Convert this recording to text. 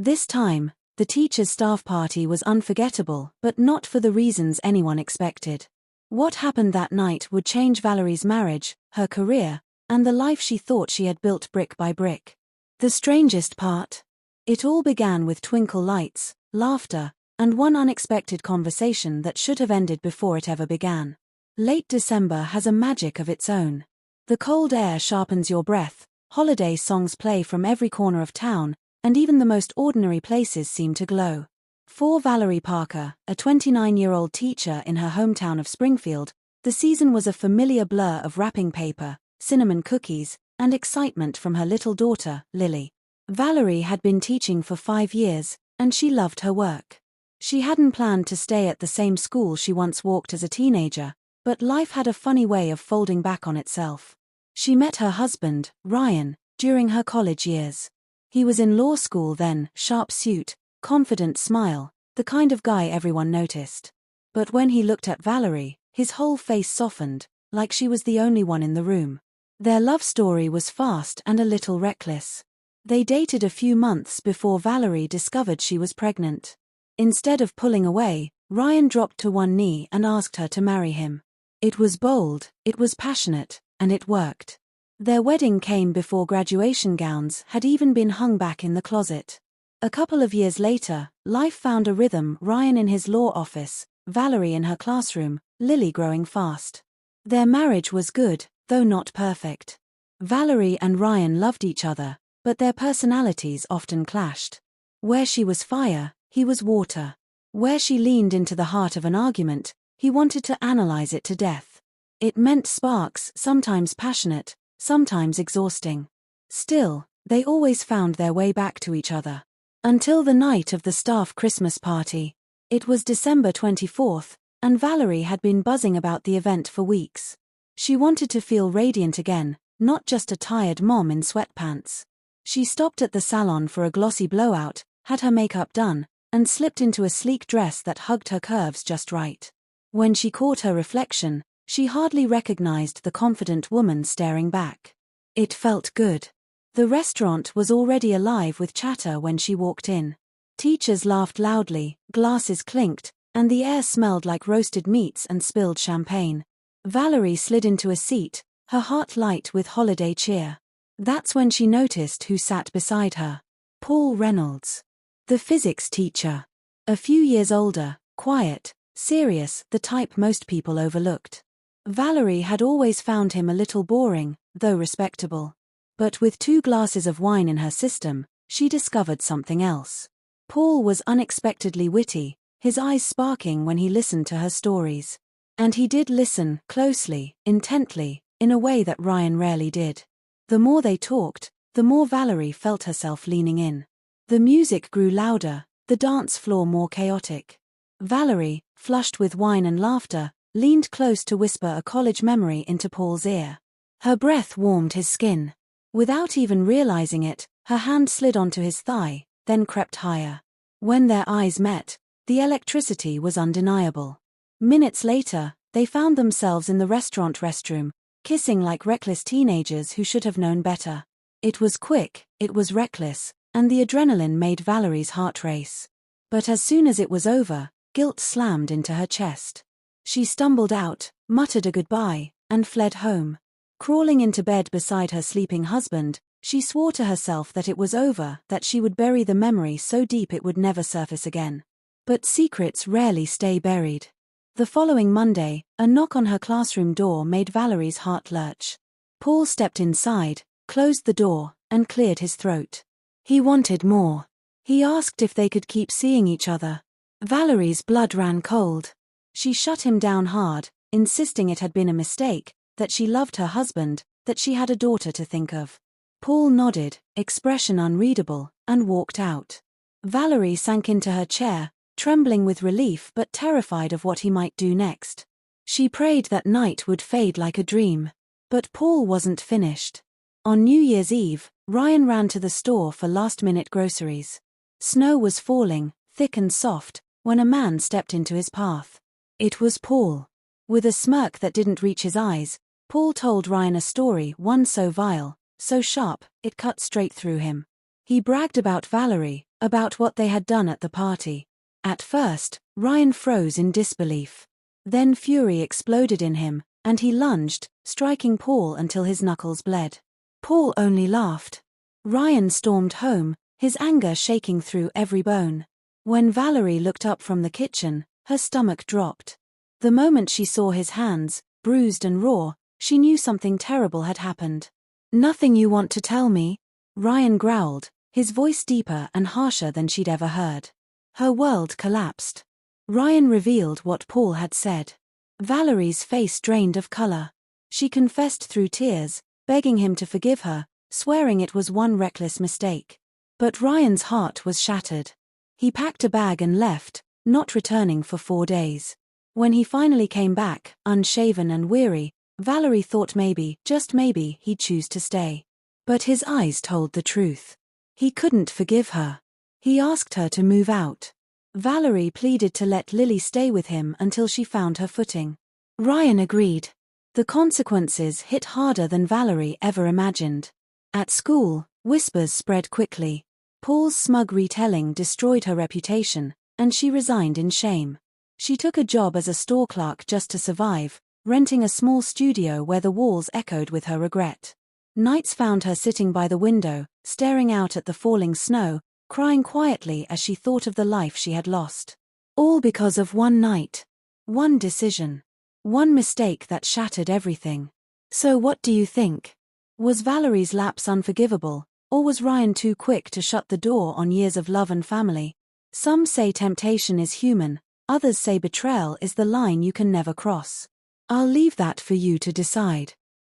This time, the teacher's staff party was unforgettable, but not for the reasons anyone expected. What happened that night would change Valerie's marriage, her career, and the life she thought she had built brick by brick. The strangest part? It all began with twinkle lights, laughter, and one unexpected conversation that should have ended before it ever began. Late December has a magic of its own. The cold air sharpens your breath, holiday songs play from every corner of town, and even the most ordinary places seem to glow. For Valerie Parker, a 29-year-old teacher in her hometown of Springfield, the season was a familiar blur of wrapping paper, cinnamon cookies, and excitement from her little daughter, Lily. Valerie had been teaching for 5 years, and she loved her work. She hadn't planned to stay at the same school she once walked as a teenager, but life had a funny way of folding back on itself. She met her husband, Ryan, during her college years. He was in law school then, sharp suit, confident smile, the kind of guy everyone noticed. But when he looked at Valerie, his whole face softened, like she was the only one in the room. Their love story was fast and a little reckless. They dated a few months before Valerie discovered she was pregnant. Instead of pulling away, Ryan dropped to one knee and asked her to marry him. It was bold, it was passionate, and it worked. Their wedding came before graduation gowns had even been hung back in the closet. A couple of years later, life found a rhythm, Ryan in his law office, Valerie in her classroom, Lily growing fast. Their marriage was good, though not perfect. Valerie and Ryan loved each other, but their personalities often clashed. Where she was fire, he was water. Where she leaned into the heart of an argument, he wanted to analyze it to death. It meant sparks, sometimes passionate, sometimes exhausting. Still, they always found their way back to each other. Until the night of the staff Christmas party. It was December 24th, and Valerie had been buzzing about the event for weeks. She wanted to feel radiant again, not just a tired mom in sweatpants. She stopped at the salon for a glossy blowout, had her makeup done, and slipped into a sleek dress that hugged her curves just right. When she caught her reflection, she hardly recognized the confident woman staring back. It felt good. The restaurant was already alive with chatter when she walked in. Teachers laughed loudly, glasses clinked, and the air smelled like roasted meats and spilled champagne. Valerie slid into a seat, her heart light with holiday cheer. That's when she noticed who sat beside her. Paul Reynolds. The physics teacher. A few years older, quiet, serious, the type most people overlooked. Valerie had always found him a little boring, though respectable. But with 2 glasses of wine in her system, she discovered something else. Paul was unexpectedly witty, his eyes sparking when he listened to her stories. And he did listen, closely, intently, in a way that Ryan rarely did. The more they talked, the more Valerie felt herself leaning in. The music grew louder, the dance floor more chaotic. Valerie, flushed with wine and laughter, leaned close to whisper a college memory into Paul's ear. Her breath warmed his skin. Without even realizing it, her hand slid onto his thigh, then crept higher. When their eyes met, the electricity was undeniable. Minutes later, they found themselves in the restaurant restroom, kissing like reckless teenagers who should have known better. It was quick, it was reckless, and the adrenaline made Valerie's heart race. But as soon as it was over, guilt slammed into her chest. She stumbled out, muttered a goodbye, and fled home. Crawling into bed beside her sleeping husband, she swore to herself that it was over, that she would bury the memory so deep it would never surface again. But secrets rarely stay buried. The following Monday, a knock on her classroom door made Valerie's heart lurch. Paul stepped inside, closed the door, and cleared his throat. He wanted more. He asked if they could keep seeing each other. Valerie's blood ran cold. She shut him down hard, insisting it had been a mistake, that she loved her husband, that she had a daughter to think of. Paul nodded, expression unreadable, and walked out. Valerie sank into her chair, trembling with relief but terrified of what he might do next. She prayed that night would fade like a dream. But Paul wasn't finished. On New Year's Eve, Ryan ran to the store for last-minute groceries. Snow was falling, thick and soft, when a man stepped into his path. It was Paul. With a smirk that didn't reach his eyes, Paul told Ryan a story, one so vile, so sharp, it cut straight through him. He bragged about Valerie, about what they had done at the party. At first, Ryan froze in disbelief. Then fury exploded in him, and he lunged, striking Paul until his knuckles bled. Paul only laughed. Ryan stormed home, his anger shaking through every bone. When Valerie looked up from the kitchen, her stomach dropped. The moment she saw his hands, bruised and raw, she knew something terrible had happened. "Nothing you want to tell me?" Ryan growled, his voice deeper and harsher than she'd ever heard. Her world collapsed. Ryan revealed what Paul had said. Valerie's face drained of color. She confessed through tears, begging him to forgive her, swearing it was one reckless mistake. But Ryan's heart was shattered. He packed a bag and left, not returning for 4 days. When he finally came back, unshaven and weary, Valerie thought maybe, just maybe, he'd choose to stay. But his eyes told the truth. He couldn't forgive her. He asked her to move out. Valerie pleaded to let Lily stay with him until she found her footing. Ryan agreed. The consequences hit harder than Valerie ever imagined. At school, whispers spread quickly. Paul's smug retelling destroyed her reputation, and she resigned in shame. She took a job as a store clerk just to survive, renting a small studio where the walls echoed with her regret. Nights found her sitting by the window, staring out at the falling snow, crying quietly as she thought of the life she had lost. All because of one night. One decision. One mistake that shattered everything. So what do you think? Was Valerie's lapse unforgivable, or was Ryan too quick to shut the door on years of love and family? Some say temptation is human, others say betrayal is the line you can never cross. I'll leave that for you to decide.